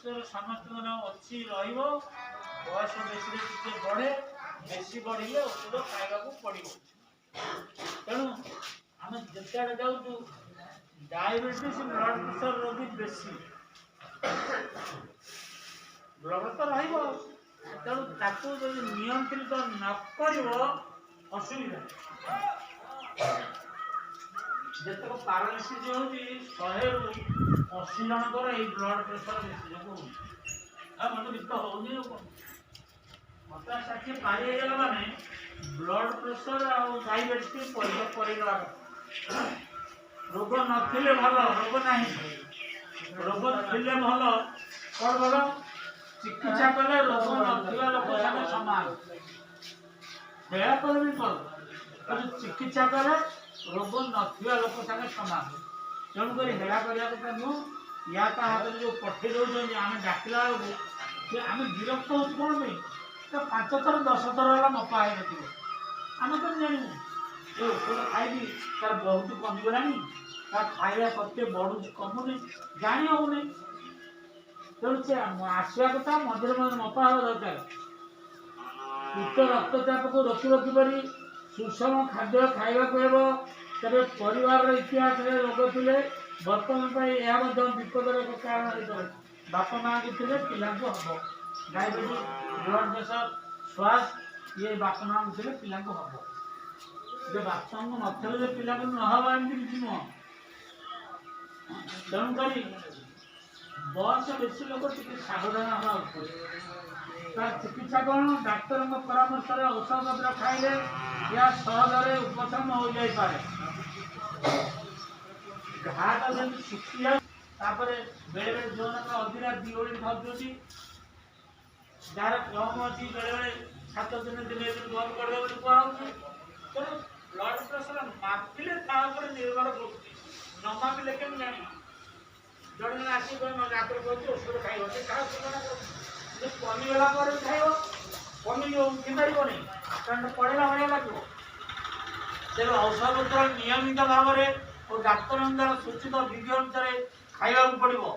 Pressure ସମସ୍ତଙ୍କର ଅଛି ରହିବ। ବୟସ ବେଶୀରେ ଟିକେ ବଢ଼େ, ବେଶୀ ବଢ଼ିଲେ ଔଷଧ ଖାଇବାକୁ ପଡ଼ିବ। ତେଣୁ ଆମେ ଯେତେବେଳେ ଯାଉଛୁ डायबिटीज ब्लड प्रेशर रोगी बेसी ब्लड तो रहिबो तेणु ताकू जदि नियंत्रित न करिवो असुविधा। जेतक पैरालिसिस होउची 100 रु 80 जनकर ए ब्लड प्रेशर बेसी जो होउची आ मन वित्त होउनी मता साथी पारी गेला माने ब्लड प्रेशर आ डायबिटीज परिगला रोग नथिले भल रोग नहीं रोग थिले भल कौन भल चिकित्सा कले रोग नथिला लोक संगे समान हेला पर भी कल चिकित्सा कले रोग नथिला लोक संगे समान तेणु कर हेला करिया କଥା नु या ता हाथ जो पठे दो जो आमे डाकिला कि आमे विरक्त हो कोन में तो 5 थर 10 थर वाला मपा है नथिबो आमे तो जानिबो ए ऊपर खाइबी तार बहुत कमी गलानी खाया सत्य बढ़ू कमुनी जानी होनी तेणु से आसवा कथा मझे मझे मपा हवा दरकार। उच्च रक्तचाप को रोक रखिपारी सुषम खाद्य खावा तेरे परिवार इतिहास रोग थे बर्तमान यह विपदर कारण हो बाप माँ की थे पिला हम डायबिटीज ब्लड प्रेशर श्वास ये बाप माँ की थे पिला हम जो बाप माँ नथे पिला नहबा एमती किसी नुह तेणुक बयस बेसी लोग सावधान हवा तार चिकित्सा कौन डाक्तर परामर्श औषध पत्र खाइले या सहजरे उपशम हो जाए घाटा जमी शुखी जाए बेले बेले जो अधिका दिओड़ी खाऊँगी जार कम अच्छी बेले बेले 7 दिन दिन बंद करदे कहूँ तेणु ब्लड प्रेशर मापिले निर्भर कर न मापिले केमी जान जड़े आसिक डाक्तर कहते औषध खाइब से कमिगला खाइब कमी किपार कारण पड़ेगा भाया लगे तेज औषध पत्र नियमित भाव में और डाक्तर सूचित विधि अनुसार खाइबा पड़ो।